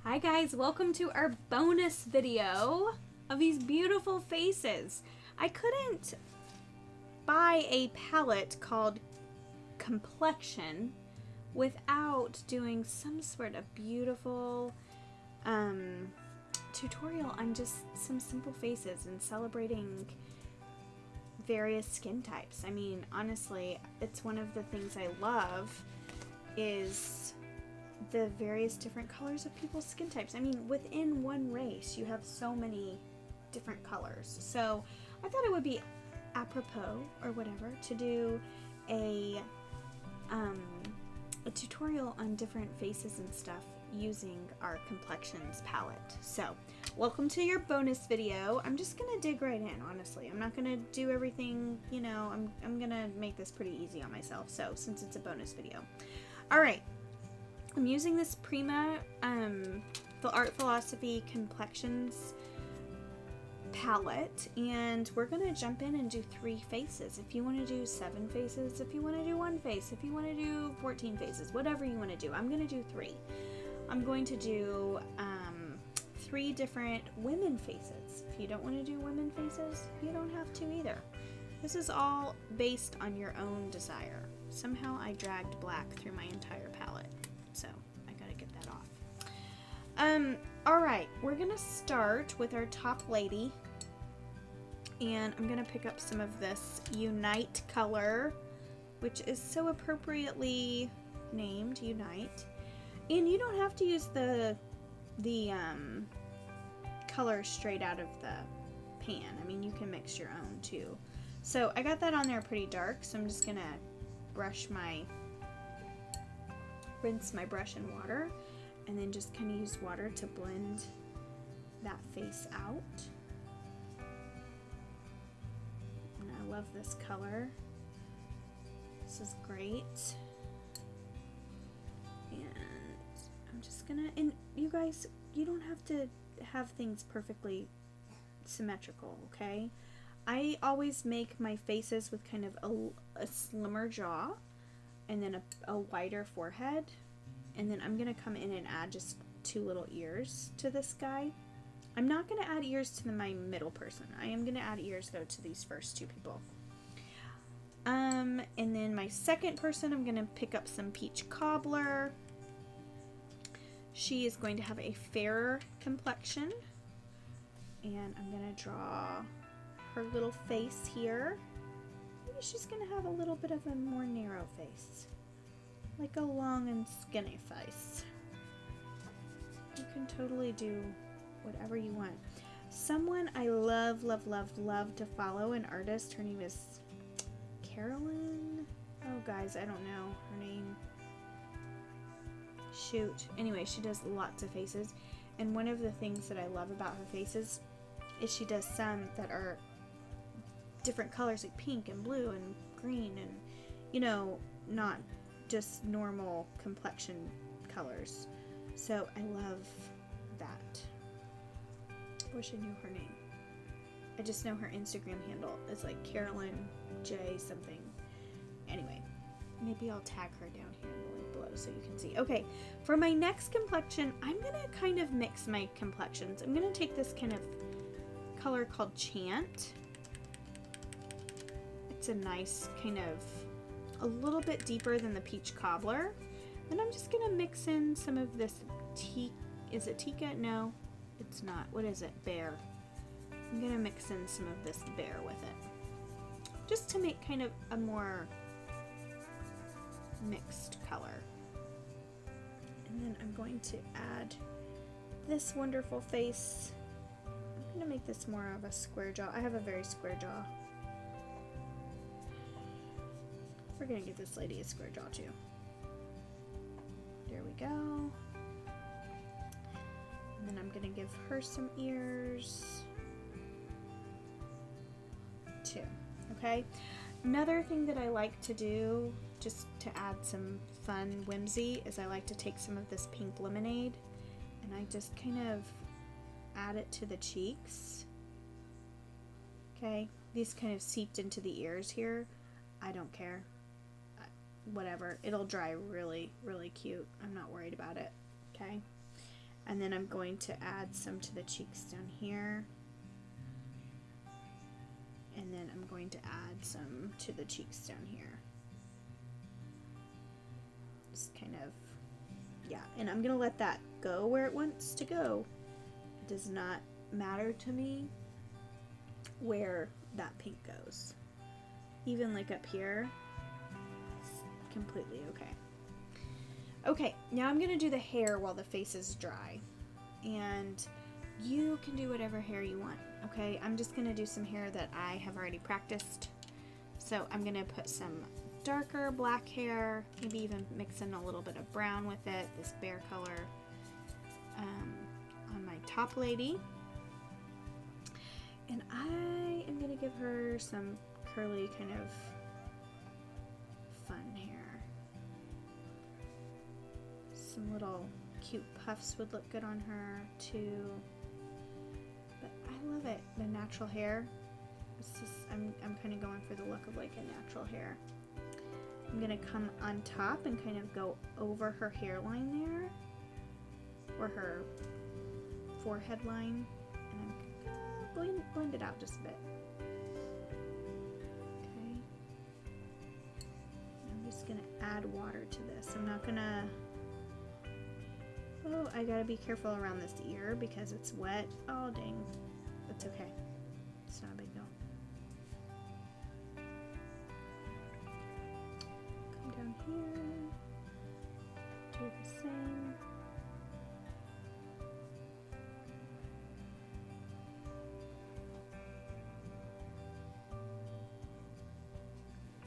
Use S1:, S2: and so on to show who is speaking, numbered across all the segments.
S1: Hi guys, welcome to our bonus video of these beautiful faces. I couldn't buy a palette called Complexion without doing some sort of beautiful tutorial on just some simple faces and celebrating various skin types. I mean, honestly, it's one of the things I love is the various different colors of people's skin types. I mean, within one race, you have so many different colors. So I thought it would be apropos or whatever to do a tutorial on different faces and stuff using our complexions palette. So welcome to your bonus video. I'm just gonna dig right in, honestly. I'm not gonna do everything, you know, I'm gonna make this pretty easy on myself. So since it's a bonus video. All right. I'm using this Prima the Art Philosophy Complexions palette, and we're gonna jump in and do 3 faces. If you want to do 7 faces, if you want to do 1 face, if you want to do 14 faces, whatever you want to do. I'm gonna do 3. I'm going to do 3 different women faces. If you don't want to do women faces, you don't have to either. This is all based on your own desire. Somehow I dragged black through my entire palette. So I gotta get that off. Alright, we're gonna start with our top lady, and I'm gonna pick up some of this Unite color, which is so appropriately named Unite. And you don't have to use the color straight out of the pan. I mean, you can mix your own too. So I got that on there pretty dark, so I'm just gonna rinse my brush in water, and then just kind of use water to blend that face out. And I love this color. This is great. And I'm just gonna, and you guys, you don't have to have things perfectly symmetrical, okay? I always make my faces with kind of a slimmer jaw and then a wider forehead, and then I'm gonna come in and add just 2 little ears to this guy. I'm not gonna add ears to my middle person. I am gonna add ears though to these first 2 people. And then my second person, I'm gonna pick up some Peach Cobbler. She is going to have a fairer complexion, and I'm gonna draw her little face here. Maybe she's gonna have a little bit of a more narrow face, like a long and skinny face. You can totally do whatever you want. Someone I love to follow, an artist, her name is Carolyn. Oh guys, I don't know her name. Shoot. Anyway, she does lots of faces, and one of the things that I love about her faces is she does some that are different colors, like pink and blue and green, and you know, not just normal complexion colors. So I love that. I wish I knew her name. I just know her Instagram handle is like Carolyn J something. Anyway, maybe I'll tag her down here in the link below so you can see. Okay, for my next complexion, I'm gonna kind of mix my complexions. I'm gonna take this kind of color called Chant. It's a nice kind of a little bit deeper than the Peach Cobbler. And I'm just gonna mix in some of this is it Tika? No, it's not. What is it? Bear. I'm gonna mix in some of this bear with it, just to make kind of a more mixed color. And then I'm going to add this wonderful face. I'm gonna make this more of a square jaw. I have a very square jaw. We're gonna give this lady a square jaw too. There we go. And then I'm gonna give her some ears too. Okay. Another thing that I like to do, just to add some fun whimsy, is I like to take some of this pink lemonade and I just kind of add it to the cheeks. Okay. These kind of seeped into the ears here. I don't care. Whatever, it'll dry really cute. I'm not worried about it. Okay, And then I'm going to add some to the cheeks down here. And then I'm going to add some to the cheeks down here. Just kind of, yeah. And I'm going to let that go where it wants to go. It does not matter to me where that pink goes. Even like up here, it's completely okay. Okay, now I'm going to do the hair while the face is dry. And you can do whatever hair you want, okay? I'm just going to do some hair that I have already practiced. So I'm going to put some darker black hair, maybe even mix in a little bit of brown with it, this bear color, on my top lady. And I am going to give her some curly kind of fun hair. Some little cute puffs would look good on her too. But I love it, the natural hair. It's just, I'm kind of going for the look of like a natural hair. I'm going to come on top and kind of go over her hairline there, or her forehead line, and I'm going to blend it out just a bit. Okay. I'm just going to add water to this. I'm not going to... Oh, I gotta be careful around this ear because it's wet. Oh, dang. That's okay. It's not a big deal. Come down here. Do the same.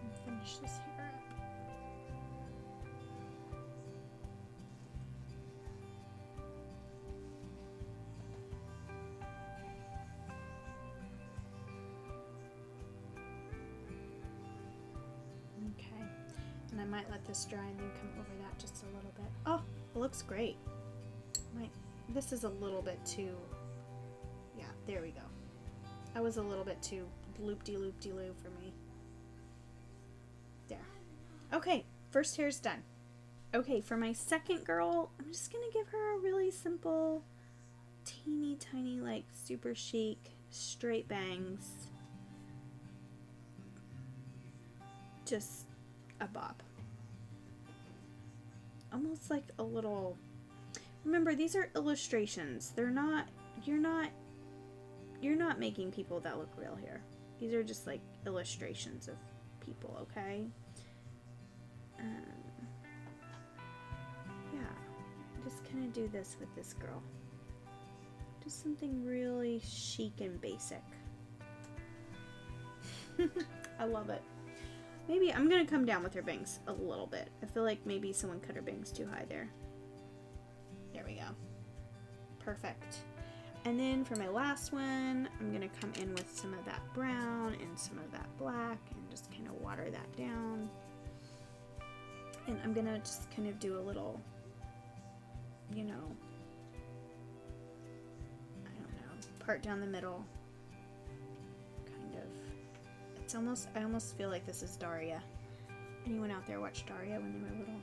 S1: And finish this hair up. And I might let this dry and then come over that just a little bit. Oh, it looks great. This is a little bit too, yeah, there we go. That was a little bit too loop-de-loop-de-loo for me. There. Okay, first hair's done. Okay, for my second girl, I'm just gonna give her a really simple, teeny tiny, like super chic, straight bangs. Just a bob. Almost like a little... Remember, these are illustrations. They're not... You're not making people that look real here. These are just like illustrations of people, okay? Yeah. Just kind of do this with this girl. Just something really chic and basic. I love it. Maybe I'm going to come down with her bangs a little bit. I feel like maybe someone cut her bangs too high there. There we go. Perfect. And then for my last one, I'm going to come in with some of that brown and some of that black and just kind of water that down. And I'm going to just kind of do a little, you know, I don't know, part down the middle. I almost feel like this is Daria. Anyone out there watch Daria when they were little?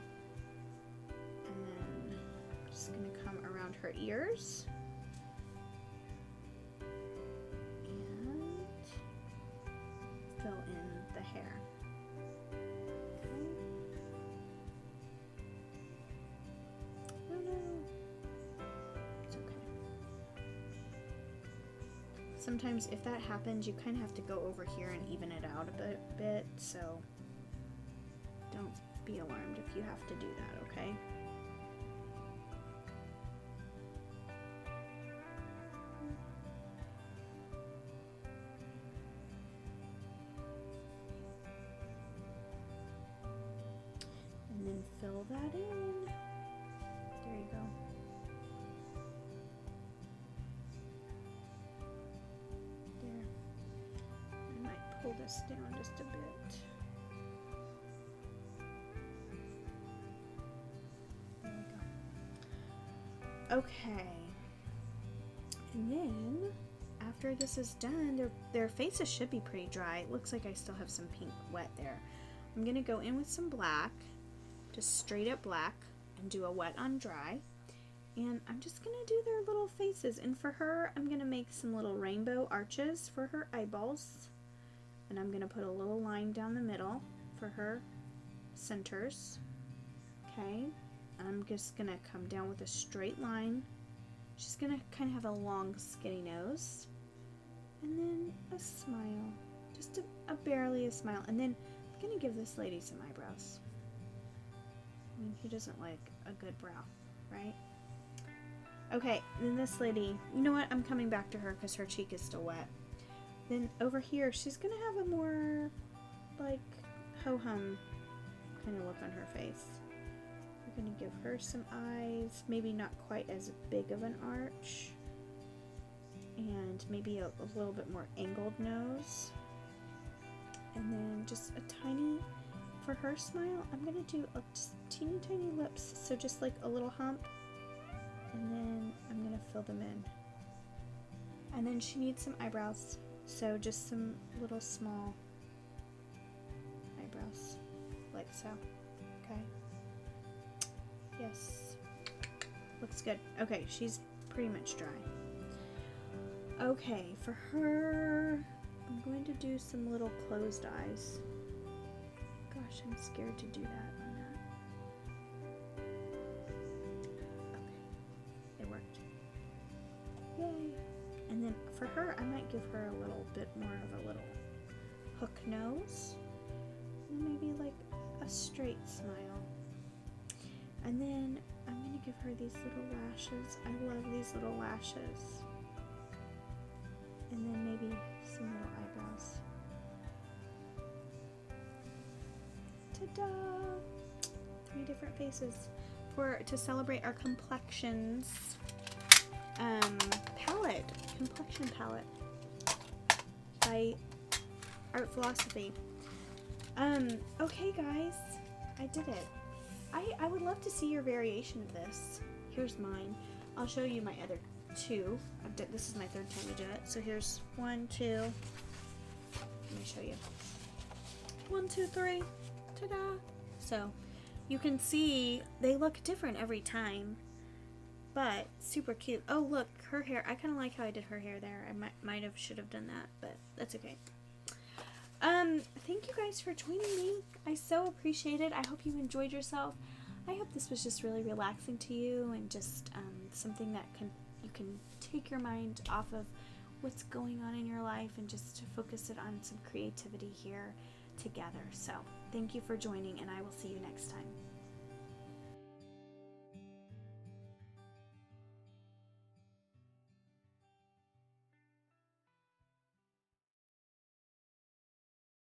S1: And then I'm just gonna come around her ears. And fill in the hair. Okay. Oh no. It's okay. Sometimes if that happens, you kind of have to go over here and even it out a bit, so don't be alarmed if you have to do that, okay? And then fill that in. There you go. Pull this down just a bit. There we go. Okay. And then after this is done, their faces should be pretty dry. It looks like I still have some pink wet there. I'm gonna go in with some black, just straight up black, and do a wet on dry. And I'm just going to do their little faces. And for her, I'm going to make some little rainbow arches for her eyeballs. And I'm going to put a little line down the middle for her centers. Okay. I'm just going to come down with a straight line. She's going to kind of have a long, skinny nose. And then a smile. Just a barely a smile. And then I'm going to give this lady some eyebrows. I mean, who doesn't like a good brow, right? Okay, then this lady, you know what? I'm coming back to her because her cheek is still wet. Then over here, she's going to have a more, like, ho-hum kind of look on her face. We're going to give her some eyes, maybe not quite as big of an arch. And maybe a little bit more angled nose. And then just a tiny, for her smile, I'm going to do just teeny tiny lips. So just like a little hump. And then I'm going to fill them in. And then she needs some eyebrows. So just some little small eyebrows. Like so. Okay. Yes. Looks good. Okay, she's pretty much dry. Okay, for her, I'm going to do some little closed eyes. Gosh, I'm scared to do that on that. Okay, it worked. Yay! And then for her, I might give her a little bit more of a little hook nose. And maybe like a straight smile. And then I'm going to give her these little lashes. I love these little lashes. And then maybe some little eyebrows. Ta-da! 3 different faces to celebrate our complexions complexion palette by Art Philosophy. Okay guys, I did it. I would love to see your variation of this. Here's mine. I'll show you my other 2. This is my 3rd time to do it. So here's 1, 2. Let me show you. 1, 2, 3. Ta-da! So you can see they look different every time, but super cute. Oh look, her hair. I kind of like how I did her hair there. I should have done that, but that's okay. Thank you guys for joining me. I so appreciate it. I hope you enjoyed yourself. I hope this was just really relaxing to you and just something that you can take your mind off of what's going on in your life and just to focus it on some creativity here together. So thank you for joining, and I will see you next time.